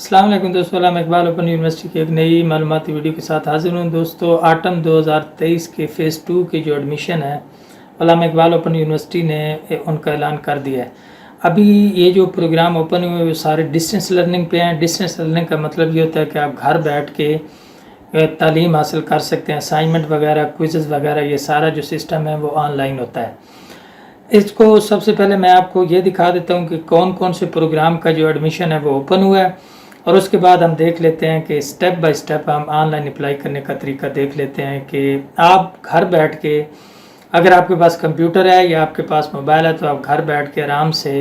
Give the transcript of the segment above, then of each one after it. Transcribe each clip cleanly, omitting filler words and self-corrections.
अस्सलाम वालेकुम दोस्तों, मैं इकबाल ओपन यूनिवर्सिटी की एक नई मालूमाती वीडियो के साथ हाजिर हूँ। दोस्तों, ऑटम 2023 के फ़ेज़ 2 की जो एडमिशन है मैं इकबाल ओपन यूनिवर्सिटी ने उनका ऐलान कर दिया है। अभी ये जो प्रोग्राम ओपन हुए वो सारे डिस्टेंस लर्निंग पे हैं। डिस्टेंस लर्निंग का मतलब ये होता है कि आप घर बैठ के तालीम हासिल कर सकते हैं। असाइनमेंट वगैरह, क्विज़ वगैरह, ये सारा जो सिस्टम है वो ऑनलाइन होता है। इसको सबसे पहले मैं आपको ये दिखा देता हूँ कि कौन कौन से प्रोग्राम का जो एडमिशन है वो ओपन हुआ है, और उसके बाद हम देख लेते हैं कि स्टेप बाय स्टेप हम ऑनलाइन अप्लाई करने का तरीका देख लेते हैं कि आप घर बैठ के, अगर आपके पास कंप्यूटर है या आपके पास मोबाइल है, तो आप घर बैठ के आराम से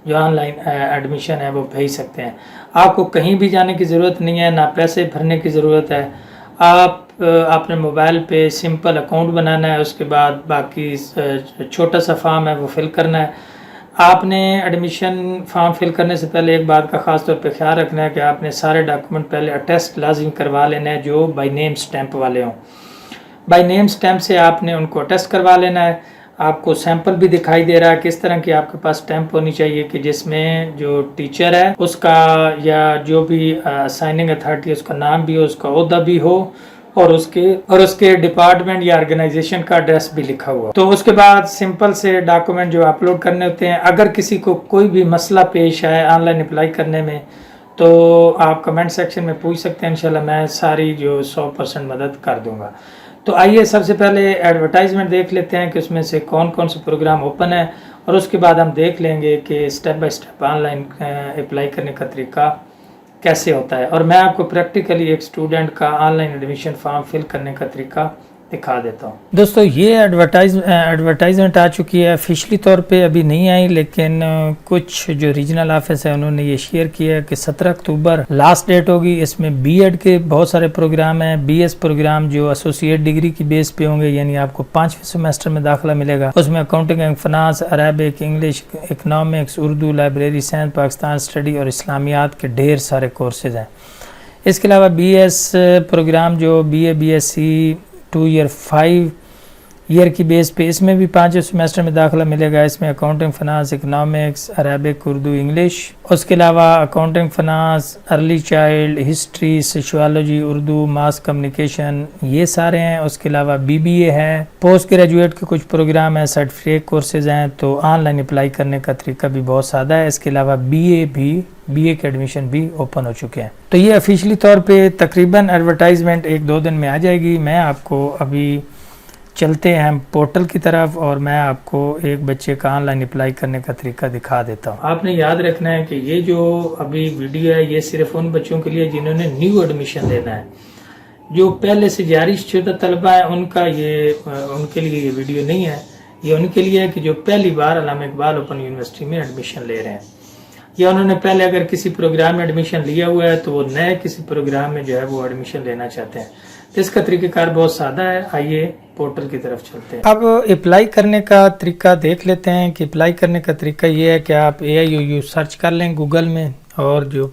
जो ऑनलाइन एडमिशन है वो भेज सकते हैं। आपको कहीं भी जाने की ज़रूरत नहीं है, ना पैसे भरने की ज़रूरत है। आप अपने मोबाइल पे सिंपल अकाउंट बनाना है, उसके बाद बाकी छोटा सा फॉर्म है वो फिल करना है। आपने एडमिशन फॉर्म फिल करने से पहले एक बात का ख़ास तौर पे ख्याल रखना है कि आपने सारे डॉक्यूमेंट पहले अटेस्ट लाजिम करवा लेना है जो बाय नेम स्टैंप वाले हों। बाय नेम स्टैंप से आपने उनको अटेस्ट करवा लेना है। आपको सैंपल भी दिखाई दे रहा है किस तरह की आपके पास स्टैंप होनी चाहिए कि जिसमें जो टीचर है उसका या जो भी साइनिंग अथॉरिटी है उसका नाम भी हो, उसका ओहदा भी हो, और उसके डिपार्टमेंट या ऑर्गेनाइजेशन का एड्रेस भी लिखा हुआ। तो उसके बाद सिंपल से डॉक्यूमेंट जो अपलोड करने होते हैं। अगर किसी को कोई भी मसला पेश आए ऑनलाइन अप्लाई करने में तो आप कमेंट सेक्शन में पूछ सकते हैं, इंशाल्लाह मैं सारी जो 100% मदद कर दूंगा। तो आइए सबसे पहले एडवर्टाइजमेंट देख लेते हैं कि उसमें से कौन कौन से प्रोग्राम ओपन है, और उसके बाद हम देख लेंगे कि step by step online apply करने का तरीका कैसे होता है, और मैं आपको प्रैक्टिकली एक स्टूडेंट का ऑनलाइन एडमिशन फॉर्म फिल करने का तरीका दिखा देता हूँ। दोस्तों, ये एडवर्टाइजमेंट आ चुकी है। ऑफिशियली तौर पे अभी नहीं आई, लेकिन कुछ जो रीजनल ऑफिस है उन्होंने ये शेयर किया है कि 17 अक्टूबर लास्ट डेट होगी। इसमें बीएड के बहुत सारे प्रोग्राम हैं, बीएस प्रोग्राम जो एसोसिएट डिग्री की बेस पे होंगे, यानी आपको 5वें सेमेस्टर में दाखिला मिलेगा। उसमें accounting and finance, Arabic, English, economics, Urdu, library science, Pakistan study और इस्लामियात के ढेर सारे कोर्सेज हैं। इसके अलावा बीएस प्रोग्राम जो BA BSc 2 ईयर 5 ईयर की बेस पे, इसमें भी 5वें सेमेस्टर में दाखिला मिलेगा। इसमें accounting finance, economics, Arabic, Urdu, English. उसके अलावा accounting finance, early child, history, sociology, Urdu, mass communication, ये सारे हैं। उसके अलावा BBA है, पोस्ट ग्रेजुएट के कुछ प्रोग्राम हैं, सर्टिफिकेट कोर्सेज हैं। तो ऑनलाइन अप्लाई करने का तरीका भी बहुत सादा है। इसके अलावा BA के एडमिशन भी ओपन हो चुके हैं। तो ये ऑफिशियली तौर पे तकरीबन एडवर्टाइजमेंट 1-2 दिन में आ जाएगी। मैं आपको अभी चलते हैं हम पोर्टल की तरफ, और मैं आपको एक बच्चे का ऑनलाइन अप्लाई करने का तरीका दिखा देता हूँ। आपने याद रखना है कि ये जो अभी वीडियो है ये सिर्फ उन बच्चों के लिए जिन्होंने न्यू एडमिशन लेना है। जो पहले से जारी शुदा तलबा है उनके लिए ये वीडियो नहीं है। ये उनके लिए है कि जो पहली बार अल्लामा इकबाल ओपन यूनिवर्सिटी में एडमिशन ले रहे हैं, या उन्होंने पहले अगर किसी प्रोग्राम में एडमिशन लिया हुआ है तो वो नए किसी प्रोग्राम में जो है वो एडमिशन लेना चाहते हैं। तो इसका तरीक़ाकार बहुत सादा है। आइए पोर्टल की तरफ चलते हैं। अब अप्लाई करने का तरीका देख लेते हैं कि अप्लाई करने का तरीका ये है कि आप AIUU सर्च कर लें गूगल में, और जो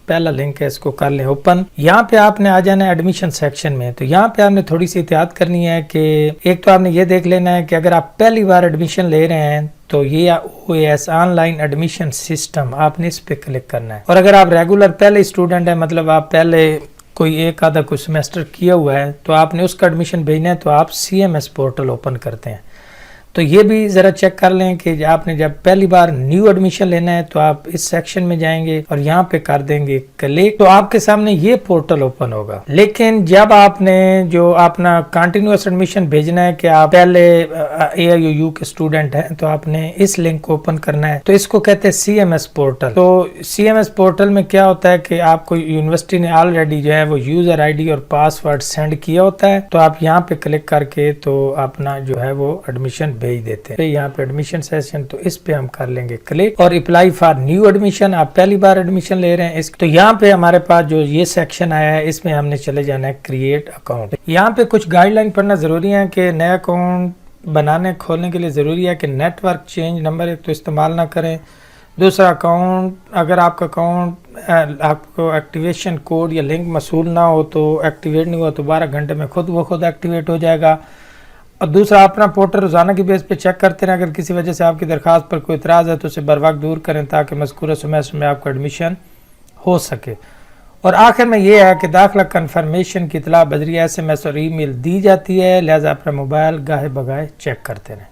पहला लिंक है इसको कर लें ओपन। यहाँ पे आपने आ जाना है एडमिशन सेक्शन में। तो यहाँ पे आपने थोड़ी सी एहतियात करनी है कि एक तो आपने ये देख लेना है कि अगर आप पहली बार एडमिशन ले रहे हैं तो ये OAS ऑनलाइन एडमिशन सिस्टम, आपने इस पे क्लिक करना है। और अगर आप रेगुलर पहले स्टूडेंट है, मतलब आप पहले कोई एक आधा कोई सेमेस्टर किया हुआ है, तो आपने उसका एडमिशन भेजना है, तो आप CMS पोर्टल ओपन करते हैं। तो ये भी ज़रा चेक कर लें कि आपने जब पहली बार न्यू एडमिशन लेना है तो आप इस सेक्शन में जाएंगे और यहाँ पे कर देंगे क्लिक, तो आपके सामने ये पोर्टल ओपन होगा। लेकिन जब आपने जो अपना कंटिन्यूअस एडमिशन भेजना है कि आप पहले AIUU के स्टूडेंट हैं, तो आपने इस लिंक को ओपन करना है। तो इसको कहते हैं CMS पोर्टल। तो CMS पोर्टल में क्या होता है कि आपको यूनिवर्सिटी ने ऑलरेडी जो है वो यूजर ID और पासवर्ड सेंड किया होता है। तो आप यहाँ पे क्लिक करके तो अपना जो है वो एडमिशन भेज देते हैं। यहाँ पे एडमिशन सेशन, तो इस पे हम कर लेंगे क्लिक, और अप्लाई फॉर न्यू एडमिशन, आप पहली बार एडमिशन ले रहे हैं। तो यहाँ पे हमारे पास जो ये सेक्शन आया है इसमें हमने चले जाना है क्रिएट अकाउंट। यहाँ पे कुछ गाइडलाइन पढ़ना जरूरी है कि नया अकाउंट बनाने खोलने के लिए जरूरी है कि नेटवर्क चेंज नंबर एक तो इस्तेमाल ना करें। दूसरा, अकाउंट अगर आपका अकाउंट आपको एक्टिवेशन कोड या लिंक मसूल ना हो तो एक्टिवेट नहीं हुआ तो 12 घंटे में खुद एक्टिवेट हो जाएगा। और दूसरा, अपना पोर्टल रोजाना की बेस पे चेक करते रहें। अगर किसी वजह से आपकी दरखास्त पर कोई इतराज़ है तो उसे बर वक्त दूर करें ताकि मज़कूरा सेमेस्टर में आपको एडमिशन हो सके। और आखिर में ये है कि दाखिला कन्फर्मेशन की इतला बजरिया SMS और ईमेल दी जाती है, लिहाजा अपना मोबाइल गाहे बगाए चेक करते रहें।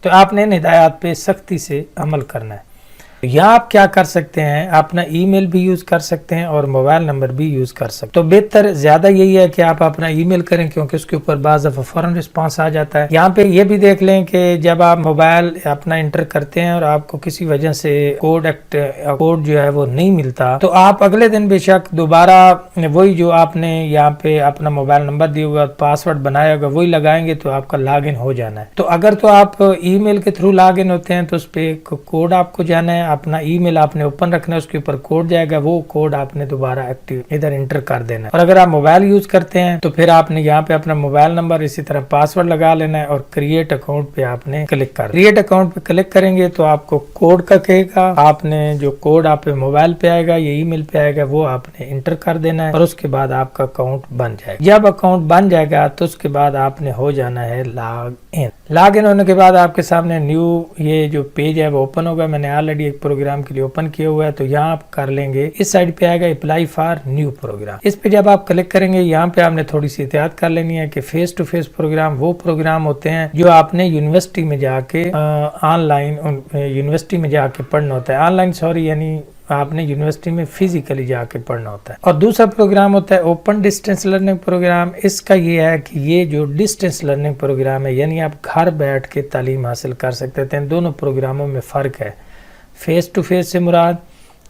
तो आपने इन हिदायत पे सख्ती से अमल करना है। यहाँ आप क्या कर सकते हैं, अपना ईमेल भी यूज़ कर सकते हैं और मोबाइल नंबर भी यूज़ कर सकते हैं। तो बेहतर ज़्यादा यही है कि आप अपना ईमेल करें, क्योंकि उसके ऊपर बाज़ दफ़ा फ़ौरन रिस्पांस आ जाता है। यहाँ पे ये भी देख लें कि जब आप मोबाइल अपना इंटर करते हैं और आपको किसी वजह से कोड जो है वो नहीं मिलता, तो आप अगले दिन बेशक दोबारा वही जो आपने यहाँ पे अपना मोबाइल नंबर दिया होगा, पासवर्ड बनाया होगा, वही लगाएंगे तो आपका लॉग इन हो जाना है। तो अगर तो आप ईमेल के थ्रू लॉग इन होते हैं तो उस पर कोड आपको जाना है, अपना ईमेल आपने ओपन रखना है, उसके ऊपर कोड जाएगा, वो कोड आपने दोबारा एक्टिव इधर इंटर कर देना है। और अगर आप मोबाइल यूज करते हैं तो फिर आपने यहाँ पे अपना मोबाइल नंबर इसी तरह पासवर्ड लगा लेना है और क्रिएट अकाउंट पे आपने क्लिक कर, क्रिएट अकाउंट पे क्लिक करेंगे तो आपको कोड का कहेगा, आपने जो कोड आप मोबाइल पे आएगा या ईमेल पे आएगा वो आपने इंटर कर देना है और उसके बाद आपका अकाउंट बन जाएगा। जब अकाउंट बन जाएगा तो उसके बाद आपने हो जाना है लॉग इन। लॉग इन होने के बाद आपके सामने न्यू ये जो पेज है वो ओपन होगा। मैंने ऑलरेडी एक प्रोग्राम के लिए ओपन किया हुआ है, तो यहाँ आप कर लेंगे, इस साइड पे आएगा अप्लाई फॉर न्यू प्रोग्राम। इस पे जब आप क्लिक करेंगे यहाँ पे आपने थोड़ी सी एहतियात कर लेनी है कि फेस टू फेस प्रोग्राम वो प्रोग्राम होते हैं जो आपने यूनिवर्सिटी में जाके ऑनलाइन यूनिवर्सिटी में जाके पढ़ना होता है। ऑनलाइन सॉरी, यानी आपने यूनिवर्सिटी में फिजिकली जाके पढ़ना होता है। और दूसरा प्रोग्राम होता है ओपन डिस्टेंस लर्निंग प्रोग्राम। इसका ये है कि ये जो डिस्टेंस लर्निंग प्रोग्राम है, यानी आप घर बैठ के तालीम हासिल कर सकते हैं। दोनों प्रोग्रामों में फ़र्क है। फेस टू फेस से मुराद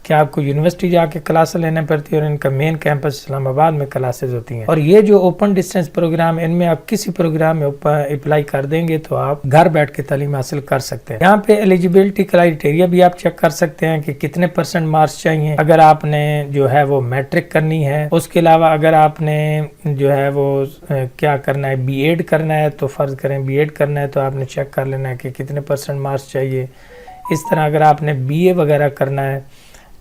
कि आपको यूनिवर्सिटी जाके क्लास लेना पड़ती है और इनका मेन कैंपस इस्लामाबाद में क्लासेस होती हैं। और ये जो ओपन डिस्टेंस प्रोग्राम, इनमें आप किसी प्रोग्राम में अप्लाई कर देंगे तो आप घर बैठ के तालीम हासिल कर सकते हैं। यहाँ पे एलिजिबिलिटी क्राइटेरिया भी आप चेक कर सकते हैं कि कितने % मार्क्स चाहिए अगर आपने जो है वो मैट्रिक करनी है। उसके अलावा अगर आपने जो है वो क्या करना है, B.Ed करना है, तो फ़र्ज़ करें B.Ed करना है तो आपने चेक कर लेना है कि कितने % मार्क्स चाहिए। इस तरह अगर आपने BA वगैरह करना है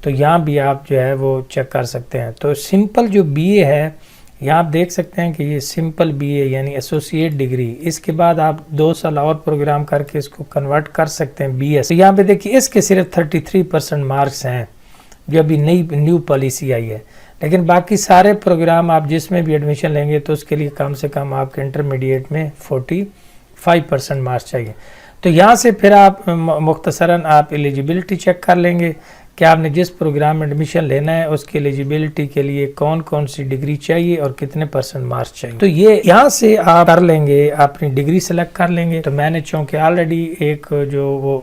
तो यहाँ भी आप जो है वो चेक कर सकते हैं। तो सिंपल जो BA है, यहाँ आप देख सकते हैं कि ये सिंपल BA यानी एसोसिएट डिग्री, इसके बाद आप 2 साल और प्रोग्राम करके इसको कन्वर्ट कर सकते हैं BS। तो यहाँ पे देखिए इसके सिर्फ 33% मार्क्स हैं जो अभी न्यू पॉलिसी आई है, लेकिन बाकी सारे प्रोग्राम आप जिसमें भी एडमिशन लेंगे तो उसके लिए कम से कम आपके इंटरमीडिएट में 45% मार्क्स चाहिए। तो यहाँ से फिर आप मुख्तसरन आप एलिजिबिलिटी चेक कर लेंगे कि आपने जिस प्रोग्राम में एडमिशन लेना है उसकी एलिजिबिलिटी के लिए कौन कौन सी डिग्री चाहिए और कितने % मार्क्स चाहिए। तो ये यहाँ से आप कर लेंगे, अपनी डिग्री सेलेक्ट कर लेंगे। तो मैंने चूँकि ऑलरेडी एक जो वो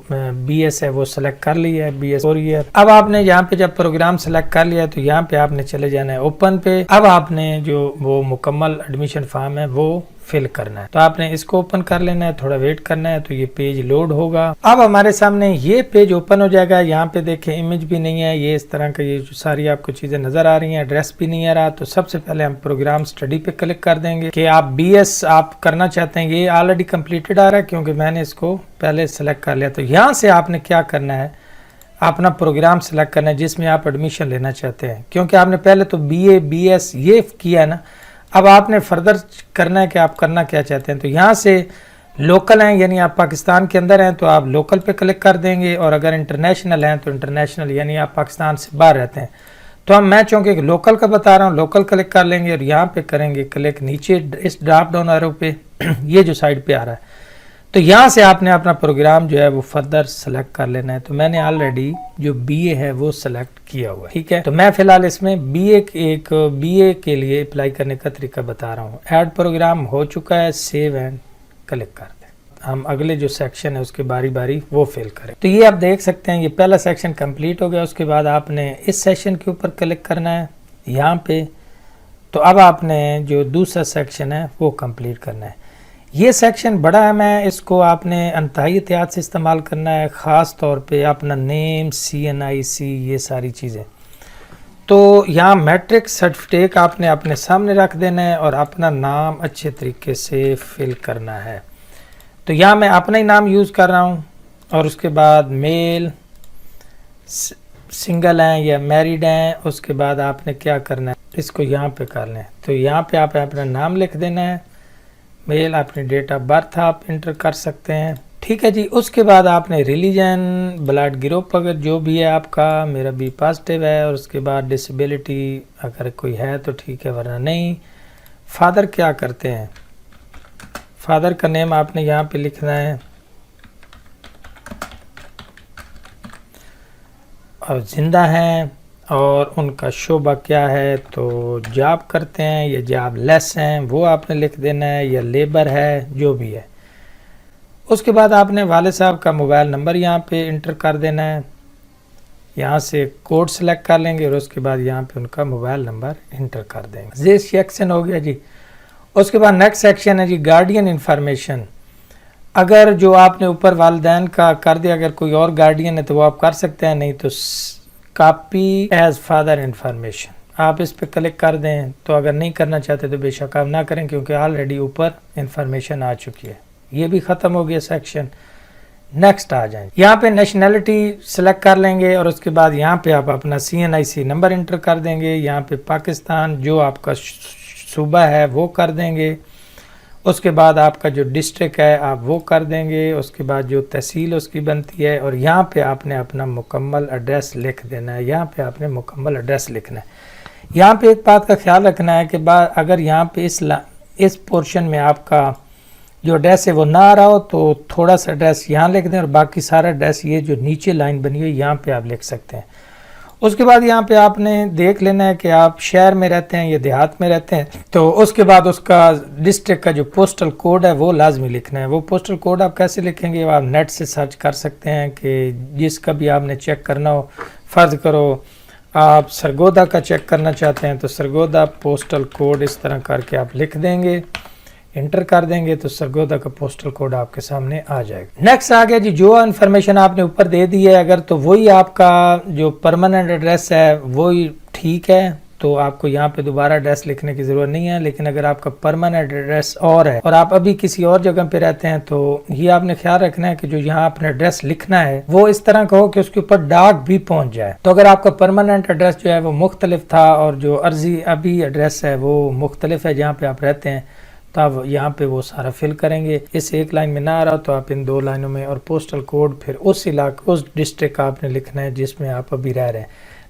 BS है वो सेलेक्ट कर लिया है, BS 4 ईयर। अब आपने यहाँ पे जब प्रोग्राम सेलेक्ट कर लिया तो यहाँ पे आपने चले जाना है ओपन पे। अब आपने जो वो मुकम्मल एडमिशन फॉर्म है वो फिल करना है, तो आपने इसको ओपन कर लेना है, थोड़ा वेट करना है तो ये पेज लोड होगा। अब हमारे सामने ये पेज ओपन हो जाएगा। यहाँ पे देखें इमेज भी नहीं है, ये इस तरह का ये जो सारी आपको चीजें नजर आ रही हैं, एड्रेस भी नहीं आ रहा। तो सबसे पहले हम प्रोग्राम स्टडी पे क्लिक कर देंगे कि आप BS आप करना चाहते हैं। ये ऑलरेडी कंप्लीटेड आ रहा है क्योंकि मैंने इसको पहले सेलेक्ट कर लिया। तो यहाँ से आपने क्या करना है, अपना प्रोग्राम सेलेक्ट करना है जिसमें आप एडमिशन लेना चाहते हैं, क्योंकि आपने पहले तो BA BS ये किया है ना। अब आपने फर्दर करना है कि आप करना क्या चाहते हैं। तो यहाँ से लोकल हैं यानी आप पाकिस्तान के अंदर हैं तो आप लोकल पे क्लिक कर देंगे, और अगर इंटरनेशनल हैं तो इंटरनेशनल यानी आप पाकिस्तान से बाहर रहते हैं। तो मैं चूँकि लोकल का बता रहा हूँ, लोकल क्लिक कर लेंगे और यहाँ पे करेंगे क्लिक नीचे इस ड्रॉप डाउन एरो पे ये जो साइड पे आ रहा है। तो यहाँ से आपने अपना प्रोग्राम जो है वो फर्दर सेलेक्ट कर लेना है। तो मैंने ऑलरेडी जो BA है वो सेलेक्ट किया हुआ है, ठीक है। तो मैं फिलहाल इसमें BA के लिए अप्लाई करने का तरीका बता रहा हूँ। ऐड प्रोग्राम हो चुका है, सेव एंड क्लिक कर दें। हम अगले जो सेक्शन है उसके बारी बारी वो फिल करें। तो ये आप देख सकते हैं ये पहला सेक्शन कंप्लीट हो गया। उसके बाद आपने इस सेक्शन के ऊपर क्लिक करना है यहाँ पे। तो अब आपने जो दूसरा सेक्शन है वो कंप्लीट करना है। ये सेक्शन बड़ा है, मैं इसको आपने इंतहाई एहतियात से इस्तेमाल करना है, ख़ास तौर पे अपना नेम, CNIC ये सारी चीज़ें। तो यहाँ मैट्रिक सर्टिफिकेट आपने अपने सामने रख देना है और अपना नाम अच्छे तरीके से फिल करना है। तो यहाँ मैं अपना ही नाम यूज़ कर रहा हूँ, और उसके बाद मेल, सिंगल हैं या मैरिड हैं, उसके बाद आपने क्या करना है, इसको यहाँ पे कर लें। तो यहाँ पे आप अपना नाम लिख देना है, मेल, अपनी डेट ऑफ बर्थ आप इंटर कर सकते हैं, ठीक है जी। उसके बाद आपने रिलीजन, ब्लड ग्रुप अगर जो भी है आपका, मेरा बी पॉजिटिव है, और उसके बाद डिसेबिलिटी अगर कोई है तो ठीक है, वरना नहीं। फादर क्या करते हैं, फादर का नेम आपने यहाँ पे लिखना है, और ज़िंदा हैं, और उनका शोबा क्या है, तो जॉब करते हैं या जॉब लेस हैं वो आपने लिख देना है, या लेबर है, जो भी है। उसके बाद आपने वाले साहब का मोबाइल नंबर यहाँ पे इंटर कर देना है, यहाँ से कोड सेलेक्ट कर लेंगे, और उसके बाद यहाँ पे उनका मोबाइल नंबर इंटर कर देंगे। ये सेक्शन हो गया जी। उसके बाद नेक्स्ट सेक्शन है जी गार्डियन इंफॉर्मेशन। अगर जो आपने ऊपर वालिदैन का कर दिया, अगर कोई और गार्डियन है तो वो आप कर सकते हैं, नहीं तो कॉपी एज फादर इंफॉर्मेशन आप इस पर क्लिक कर दें। तो अगर नहीं करना चाहते तो बेशक आप ना करें, क्योंकि ऑलरेडी ऊपर इंफॉर्मेशन आ चुकी है। ये भी ख़त्म हो गया सेक्शन। नेक्स्ट आ जाए, यहाँ पे नेशनैलिटी सेलेक्ट कर लेंगे, और उसके बाद यहाँ पे आप अपना CNIC नंबर इंटर कर देंगे। यहाँ पे पाकिस्तान जो आपका सूबा है वो कर देंगे। उसके बाद आपका जो डिस्ट्रिक्ट है आप वो कर देंगे। उसके बाद जो तहसील उसकी बनती है, और यहाँ पे आपने अपना मुकम्मल एड्रेस लिख देना है। यहाँ पे आपने मुकम्मल एड्रेस लिखना है। यहाँ पे एक बात का ख्याल रखना है कि अगर यहाँ पे इस पोर्शन में आपका जो एड्रेस है वो ना आ रहा हो तो थोड़ा सा एड्रेस यहाँ लिख दें, और बाकी सारा एड्रेस ये जो नीचे लाइन बनी हुई है यहाँ पे आप लिख सकते हैं। उसके बाद यहाँ पे आपने देख लेना है कि आप शहर में रहते हैं या देहात में रहते हैं, तो उसके बाद उसका डिस्ट्रिक्ट का जो पोस्टल कोड है वो लाजमी लिखना है। वो पोस्टल कोड आप कैसे लिखेंगे, आप नेट से सर्च कर सकते हैं कि जिसका भी आपने चेक करना हो। फ़र्ज़ करो आप सरगोदा का चेक करना चाहते हैं तो सरगोदा पोस्टल कोड इस तरह करके आप लिख देंगे, इंटर कर देंगे, तो सरगोदा का पोस्टल कोड आपके सामने आ जाएगा। नेक्स्ट आ गया जी, जो इन्फॉर्मेशन आपने ऊपर दे दी है अगर, तो वही आपका जो परमानेंट एड्रेस है वही ठीक है, तो आपको यहाँ पे दोबारा एड्रेस लिखने की ज़रूरत नहीं है। लेकिन अगर आपका परमानेंट एड्रेस और है और आप अभी किसी और जगह पे रहते हैं, तो ये आपने ख्याल रखना है कि जो यहाँ आपने एड्रेस लिखना है वो इस तरह का हो कि उसके ऊपर डाक भी पहुँच जाए। तो अगर आपका परमानेंट एड्रेस जो है वो मुख्तलिफ था और जो अर्जी अभी एड्रेस है वो मुख्तलिफ है जहाँ पे आप रहते हैं, तो आप यहाँ पे वो सारा फिल करेंगे। इस एक लाइन में ना आ रहा तो आप इन दो लाइनों में, और पोस्टल कोड फिर उस इलाके उस डिस्ट्रिक्ट का आपने लिखना है जिसमें आप अभी रह रहे हैं।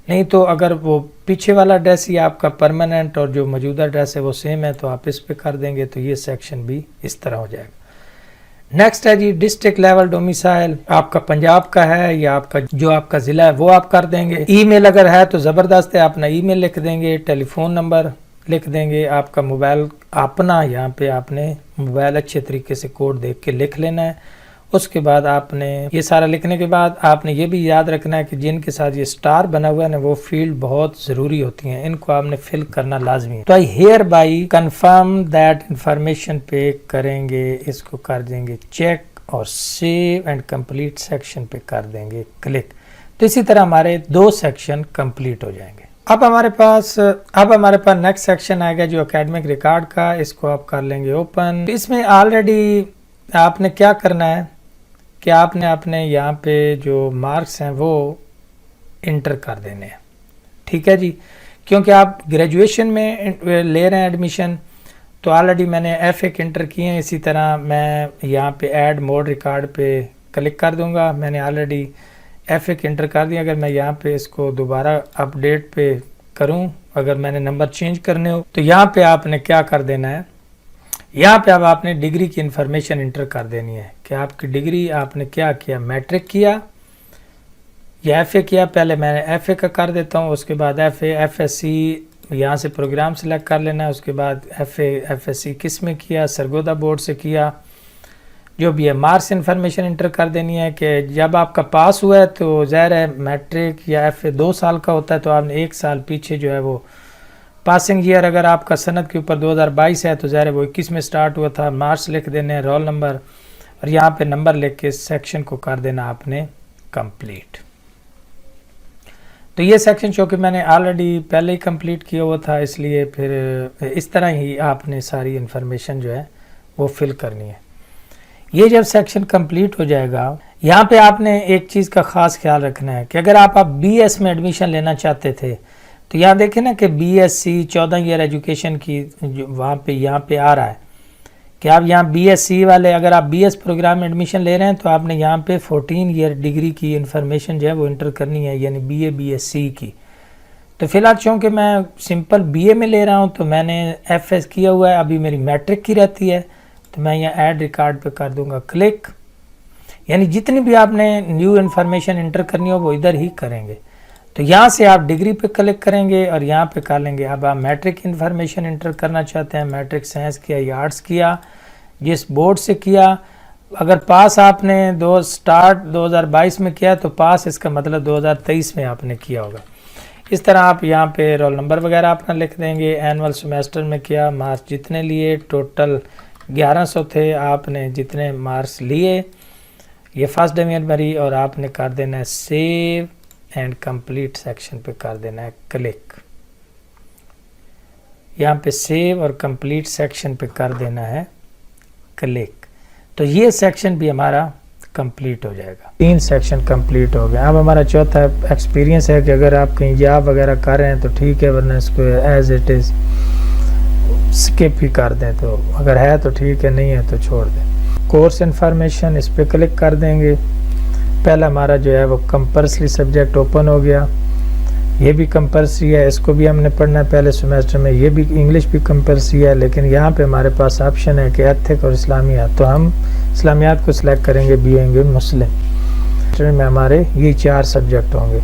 नहीं तो अगर वो पीछे वाला एड्रेस ही आपका परमानेंट और जो मौजूदा एड्रेस है वो सेम है तो आप इस पे कर देंगे, तो ये सेक्शन भी इस तरह हो जाएगा। नेक्स्ट है जी डिस्ट्रिक्ट लेवल डोमिसाइल, आपका पंजाब का है या आपका जो आपका ज़िला है वो आप कर देंगे। ईमेल अगर है तो ज़बरदस्त है, अपना ईमेल लिख देंगे, टेलीफोन नंबर लिख देंगे, आपका मोबाइल अपना यहाँ पे आपने मोबाइल अच्छे तरीके से कोड देख के लिख लेना है। उसके बाद आपने ये सारा लिखने के बाद आपने ये भी याद रखना है कि जिनके साथ ये स्टार बना हुआ है ना वो फील्ड बहुत ज़रूरी होती हैं, इनको आपने फिल करना लाजमी है। तो I hear by confirm that information पे करेंगे, इसको कर देंगे चेक और सेव एंड कंप्लीट सेक्शन पे कर देंगे क्लिक। तो इसी तरह हमारे 2 सेक्शन कंप्लीट हो जाएंगे। अब हमारे पास नेक्स्ट सेक्शन आएगा जो एकेडमिक रिकॉर्ड का, इसको आप कर लेंगे ओपन। इसमें ऑलरेडी आपने क्या करना है कि आपने अपने यहाँ पे जो मार्क्स हैं वो इंटर कर देने हैं, ठीक है जी। क्योंकि आप ग्रेजुएशन में ले रहे हैं एडमिशन, तो ऑलरेडी मैंने FA इंटर किए हैं। इसी तरह मैं यहाँ पे ऐड मोड रिकॉर्ड पे क्लिक कर दूँगा, मैंने ऑलरेडी FA इंटर कर दिया। अगर मैं यहाँ पे इसको दोबारा अपडेट पे करूँ, अगर मैंने नंबर चेंज करने हो तो यहाँ पे आपने क्या कर देना है, यहाँ पे अब आपने डिग्री की इंफॉर्मेशन इंटर कर देनी है कि आपकी डिग्री आपने क्या किया, मैट्रिक किया या FA किया। पहले मैंने FA का कर देता हूँ, उसके बाद FA FSC यहाँ से प्रोग्राम सेलेक्ट कर लेना है। उसके बाद FA FSC किस में किया, सरगोदा बोर्ड से किया, जो भी है। मार्क्स इन्फॉर्मेशन इंटर कर देनी है कि जब आपका पास हुआ है तो ज़ाहिर है मैट्रिक या FA 2 साल का होता है, तो आपने 1 साल पीछे जो है वो पासिंग ईयर अगर आपका सनद के ऊपर 2022 है तो ज़ाहिर है वो 21 में स्टार्ट हुआ था। मार्क्स लिख देने हैं, रोल नंबर, और यहाँ पे नंबर लिख के सेक्शन को कर देना आपने कंप्लीट। तो ये सेक्शन चूँकि मैंने ऑलरेडी पहले ही कंप्लीट किया हुआ था, इसलिए फिर इस तरह ही आपने सारी इन्फॉर्मेशन जो है वो फिल करनी है। ये जब सेक्शन कंप्लीट हो जाएगा, यहाँ पे आपने एक चीज़ का ख़ास ख्याल रखना है कि अगर आप BS में एडमिशन लेना चाहते थे तो यहाँ देखें ना कि BSc 14 ईयर एजुकेशन की जो वहाँ पे यहाँ पे आ रहा है कि आप यहाँ BSc वाले, अगर आप BS प्रोग्राम में एडमिशन ले रहे हैं तो आपने यहाँ पे 14 ईयर डिग्री की इन्फॉर्मेशन जो है वो इंटर करनी है, यानी BA BSc की। तो फिलहाल चूँकि मैं सिंपल BA में ले रहा हूँ तो मैंने FS किया हुआ है, अभी मेरी मैट्रिक की रहती है, तो मैं यहाँ ऐड रिकॉर्ड पे कर दूँगा क्लिक। यानी जितनी भी आपने न्यू इन्फॉर्मेशन इंटर करनी हो वो इधर ही करेंगे। तो यहाँ से आप डिग्री पे क्लिक करेंगे और यहाँ पे कर लेंगे। अब आप मैट्रिक इन्फॉर्मेशन इंटर करना चाहते हैं, मैट्रिक साइंस किया या आर्ट्स किया, जिस बोर्ड से किया। अगर पास आपने 2022 में किया तो पास, इसका मतलब 2023 में आपने किया होगा। इस तरह आप यहाँ पे रोल नंबर वगैरह अपना लिख देंगे। एनुअल सेमेस्टर में किया, मार्क्स जितने लिए, टोटल 1100 थे, आपने जितने मार्क्स लिए ये फर्स्ट डिवीजन भरी, और आपने कर देना है सेव एंड कंप्लीट सेक्शन पे कर देना है क्लिक। यहाँ पे सेव और कंप्लीट सेक्शन पे कर देना है क्लिक। तो ये सेक्शन भी हमारा कंप्लीट हो जाएगा। 3 सेक्शन कंप्लीट हो गए। अब हमारा चौथा एक्सपीरियंस है कि अगर आप कहीं जॉब वगैरह कर रहे हैं तो ठीक है, वरना इसको एज इट इज़ स्किप ही कर दें। तो अगर है तो ठीक है, नहीं है तो छोड़ दें। कोर्स इन्फॉर्मेशन, इस पर क्लिक कर देंगे। पहला हमारा जो है वो कंपल्सरी सब्जेक्ट ओपन हो गया, ये भी कंपल्सरी है, इसको भी हमने पढ़ना है पहले सेमेस्टर में। ये भी इंग्लिश भी कंपल्सरी है, लेकिन यहाँ पे हमारे पास ऑप्शन है कि एथिक और इस्लामियात, तो हम इस्लामियात को सिलेक्ट करेंगे, बीइंग मुस्लिम में हमारे ये 4 सब्जेक्ट होंगे।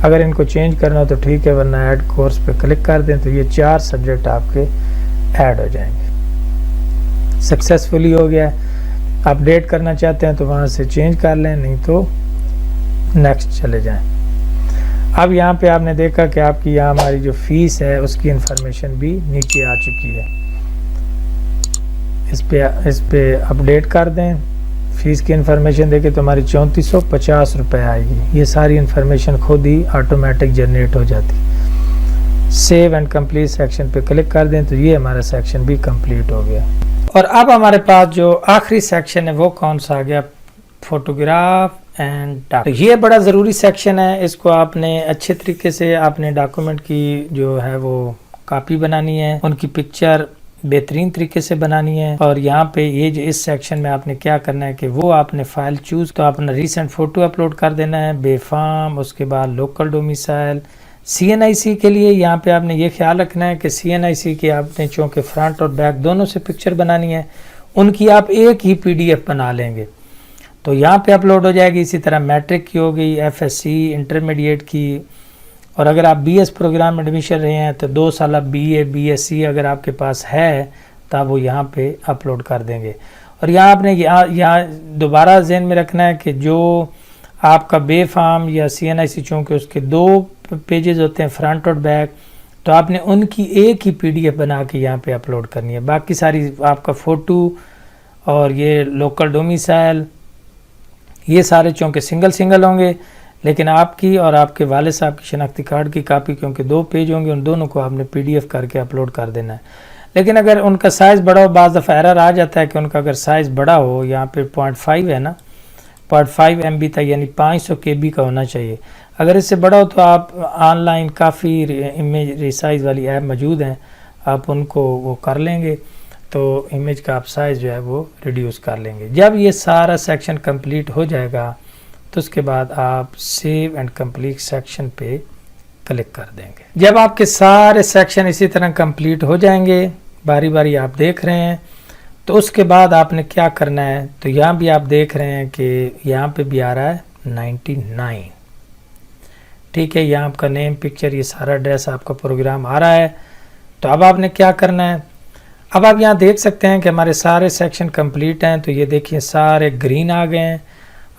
अगर इनको चेंज करना हो तो ठीक है, वरना ऐड कोर्स पे क्लिक कर दें तो ये 4 सब्जेक्ट आपके ऐड हो जाएंगे। सक्सेसफुली हो गया। अपडेट करना चाहते हैं तो वहाँ से चेंज कर लें, नहीं तो नेक्स्ट चले जाएं। अब यहाँ पे आपने देखा कि आपकी यहाँ हमारी जो फीस है उसकी इंफॉर्मेशन भी नीचे आ चुकी है। इस पे अपडेट कर दें। फीस की इंफॉर्मेशन देखें तो हमारी 3450 रुपये आएगी। ये सारी इंफॉर्मेशन खुद ही ऑटोमेटिक जनरेट हो जाती। सेव एंड कंप्लीट सेक्शन पे क्लिक कर दें तो ये हमारा सेक्शन भी कंप्लीट हो गया। और अब हमारे पास जो आखिरी सेक्शन है वो कौन सा आ गया, फोटोग्राफ एंड डॉक्यूमेंट। ये बड़ा ज़रूरी सेक्शन है, इसको आपने अच्छे तरीके से आपने डॉक्यूमेंट की जो है वो कॉपी बनानी है, उनकी पिक्चर बेहतरीन तरीके से बनानी है। और यहाँ पे ये जो इस सेक्शन में आपने क्या करना है कि वो आपने फाइल चूज, तो अपना रिसेंट फोटो अपलोड कर देना है, बेफाम, उसके बाद लोकल डोमिसाइल। CNIC के लिए यहाँ पे आपने ये ख्याल रखना है कि CNIC के आपने चूँकि फ्रंट और बैक दोनों से पिक्चर बनानी है, उनकी आप एक ही PDF बना लेंगे तो यहाँ पे अपलोड हो जाएगी। इसी तरह मैट्रिक की हो गई, FSC इंटरमीडिएट की, और अगर आप BS प्रोग्राम में एडमिशन रहे हैं तो 2 साल BA BSc अगर आपके पास है तो आप वो यहाँ पे अपलोड कर देंगे। और यहाँ आपने यहाँ दोबारा ज़हन में रखना है कि जो आपका बेफाम या CNIC चूँकि उसके 2 पेजेस होते हैं फ्रंट और बैक, तो आपने उनकी एक ही PDF बना के यहाँ पे अपलोड करनी है। बाकी सारी आपका फ़ोटो और ये लोकल डोमिसाइल ये सारे चूँकि सिंगल होंगे, लेकिन आपकी और आपके वाले साहब की शनाख्ती कार्ड की कापी क्योंकि 2 पेज होंगे, उन दोनों को आपने PDF करके अपलोड कर देना है। लेकिन अगर उनका साइज़ बड़ा हो, बाज़ दफ़ा एरर आ जाता है कि उनका अगर साइज़ बड़ा हो, यहाँ पे 0.5 है ना, 0.5 MB था, यानी 500 KB का होना चाहिए। अगर इससे बड़ा हो तो आप ऑनलाइन काफ़ी इमेज रिसाइज वाली ऐप मौजूद हैं, आप उनको वो कर लेंगे तो इमेज का आप साइज़ जो है वो रिड्यूस कर लेंगे। जब ये सारा सेक्शन कंप्लीट हो जाएगा तो उसके बाद आप सेव एंड कंप्लीट सेक्शन पे क्लिक कर देंगे। जब आपके सारे सेक्शन इसी तरह कंप्लीट हो जाएंगे, बारी बारी आप देख रहे हैं, तो उसके बाद आपने क्या करना है, तो यहाँ भी आप देख रहे हैं कि यहाँ पे भी आ रहा है 99, ठीक है। यहाँ आपका नेम, पिक्चर, ये सारा एड्रेस आपका प्रोग्राम आ रहा है। तो अब आपने क्या करना है, अब आप यहाँ देख सकते हैं कि हमारे सारे सेक्शन कंप्लीट हैं। तो ये देखिए सारे ग्रीन आ गए हैं,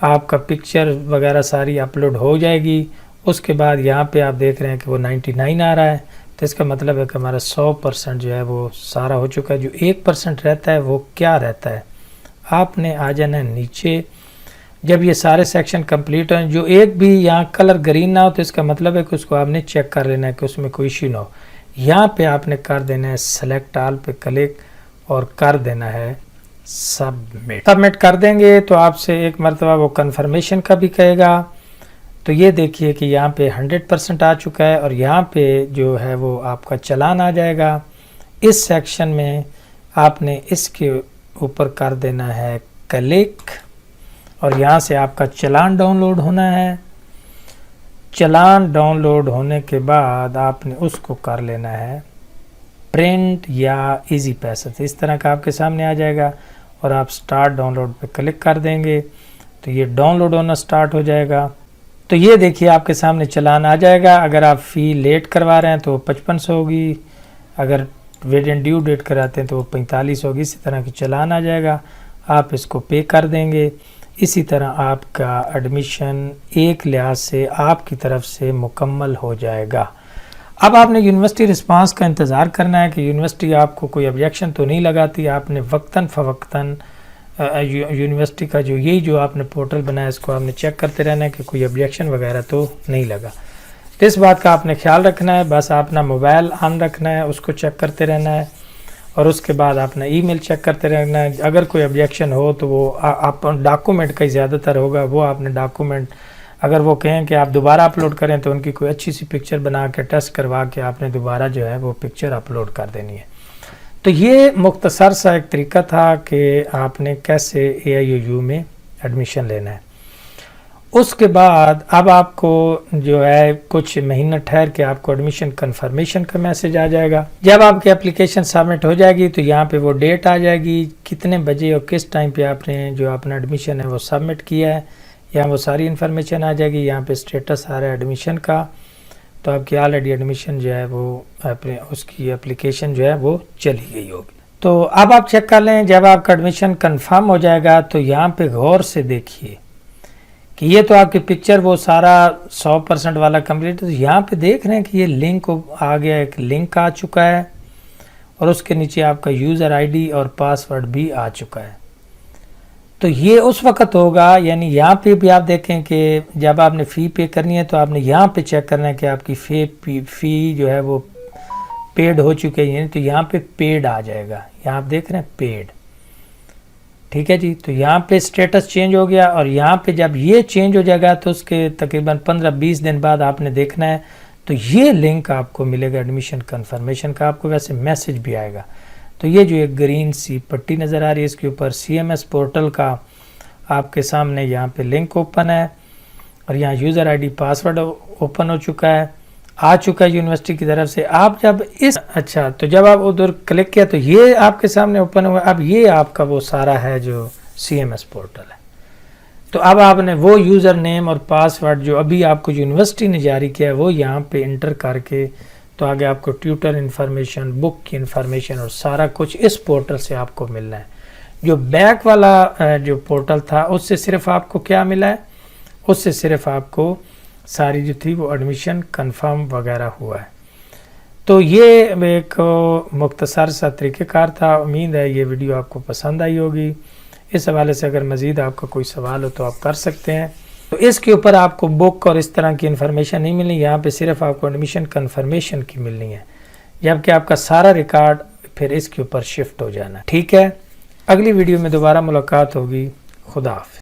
आपका पिक्चर वगैरह सारी अपलोड हो जाएगी। उसके बाद यहाँ पे आप देख रहे हैं कि वो 99 आ रहा है, तो इसका मतलब है कि हमारा 100% जो है वो सारा हो चुका है। जो 1% रहता है वो क्या रहता है, आपने आ जाना है नीचे। जब ये सारे सेक्शन कंप्लीट हो, जो एक भी यहाँ कलर ग्रीन ना हो तो इसका मतलब है कि उसको आपने चेक कर लेना है कि उसमें कोई इशू ना हो। यहाँ पे आपने कर देना है सेलेक्ट ऑल पे क्लिक और कर देना है सबमिट कर देंगे तो आपसे एक मरतबा वो कंफर्मेशन का भी कहेगा। तो ये देखिए कि यहाँ पे 100% आ चुका है और यहाँ पे जो है वो आपका चालान आ जाएगा। इस सेक्शन में आपने इसके ऊपर कर देना है क्लिक और यहाँ से आपका चालान डाउनलोड होना है। चालान डाउनलोड होने के बाद आपने उसको कर लेना है प्रिंट या इजी पैसा, तो इस तरह का आपके सामने आ जाएगा और आप स्टार्ट डाउनलोड पे क्लिक कर देंगे तो ये डाउनलोड होना स्टार्ट हो जाएगा। तो ये देखिए आपके सामने चालान आ जाएगा। अगर आप फ़ी लेट करवा रहे हैं तो 5500 होगी, अगर विद इन ड्यू डेट कराते हैं तो 45 होगी। इसी तरह की चालान आ जाएगा, आप इसको पे कर देंगे। इसी तरह आपका एडमिशन एक लिहाज से आपकी तरफ से मुकम्मल हो जाएगा। अब आपने यूनिवर्सिटी रिस्पांस का इंतज़ार करना है कि यूनिवर्सिटी आपको कोई ऑब्जेक्शन तो नहीं लगाती। आपने वक्तन फ़वक्तन यूनिवर्सिटी का जो आपने पोर्टल बनाया इसको आपने चेक करते रहना है कि कोई ऑब्जेक्शन वगैरह तो नहीं लगा। तो इस बात का आपने ख्याल रखना है। बस अपना मोबाइल ऑन रखना है, उसको चेक करते रहना है और उसके बाद अपना ईमेल चेक करते रहना है। अगर कोई ऑब्जेक्शन हो तो वो आप डॉक्यूमेंट का ही ज़्यादातर होगा, वो आपने डॉक्यूमेंट अगर वो कहें कि आप दोबारा अपलोड करें तो उनकी कोई अच्छी सी पिक्चर बना के टेस्ट करवा के आपने दोबारा जो है वो पिक्चर अपलोड कर देनी है। तो ये मुख्तसर सा एक तरीका था कि आपने कैसे AIUU में एडमिशन लेना है। उसके बाद अब आपको जो है कुछ महीना ठहर के आपको एडमिशन कंफर्मेशन का मैसेज आ जाएगा। जब आपकी एप्लीकेशन सबमिट हो जाएगी तो यहाँ पे वो डेट आ जाएगी कितने बजे और किस टाइम पे आपने जो अपना एडमिशन है वो सबमिट किया है, यहाँ वो सारी इन्फॉर्मेशन आ जाएगी। यहाँ पे स्टेटस आ रहा है एडमिशन का, तो आपकी ऑलरेडी एडमिशन जो है वो उसकी एप्लीकेशन जो है वो चली गई होगी। तो अब आप चेक कर लें, जब आपका एडमिशन कंफर्म हो जाएगा तो यहाँ पे गौर से देखिए कि ये तो आपकी पिक्चर वो सारा 100% वाला कंप्लीट है। तो यहाँ पे देख रहे हैं कि ये लिंक आ गया, एक लिंक आ चुका है और उसके नीचे आपका यूज़र ID और पासवर्ड भी आ चुका है। तो ये उस वक्त होगा, यानी यहाँ पे भी आप देखें कि जब आपने फ़ी पे करनी है तो आपने यहाँ पे चेक करना है कि आपकी फ़ी जो है वो पेड हो चुकी है, तो यहाँ पे पेड आ जाएगा। यहाँ आप देख रहे हैं पेड, ठीक है जी। तो यहाँ पे स्टेटस चेंज हो गया और यहाँ पे जब ये चेंज हो जाएगा तो उसके तकरीबन 15-20 दिन बाद आपने देखना है तो ये लिंक आपको मिलेगा एडमिशन कंफर्मेशन का। आपको वैसे मैसेज भी आएगा। तो ये जो एक ग्रीन सी पट्टी नज़र आ रही है इसके ऊपर CMS पोर्टल का आपके सामने यहाँ पे लिंक ओपन है और यहाँ यूज़र ID पासवर्ड ओपन हो चुका है, आ चुका है यूनिवर्सिटी की तरफ से। आप जब तो जब आप उधर क्लिक किया तो ये आपके सामने ओपन हुआ। अब ये आपका वो सारा है जो CMS पोर्टल है। तो अब आपने वो यूज़र नेम और पासवर्ड जो अभी आपको यूनिवर्सिटी ने जारी किया है वो यहाँ पे इंटर करके तो आगे आपको ट्यूटर इन्फॉर्मेशन, बुक की इन्फॉर्मेशन और सारा कुछ इस पोर्टल से आपको मिलना है। जो बैक वाला जो पोर्टल था उससे सिर्फ आपको क्या मिला है, उससे सिर्फ आपको सारी जो थी वो एडमिशन कंफर्म वगैरह हुआ है। तो ये एक मुख्तसर सा तरीक़ेकार था। उम्मीद है ये वीडियो आपको पसंद आई होगी। इस हवाले से अगर मज़ीद आपका कोई सवाल हो तो आप कर सकते हैं। तो इसके ऊपर आपको बुक और इस तरह की इन्फॉर्मेशन नहीं मिलनी, यहाँ पे सिर्फ आपको एडमिशन कंफर्मेशन की मिलनी है, जबकि आपका सारा रिकॉर्ड फिर इसके ऊपर शिफ्ट हो जाना। ठीक है, अगली वीडियो में दोबारा मुलाकात होगी। खुदा हाफ़िज़।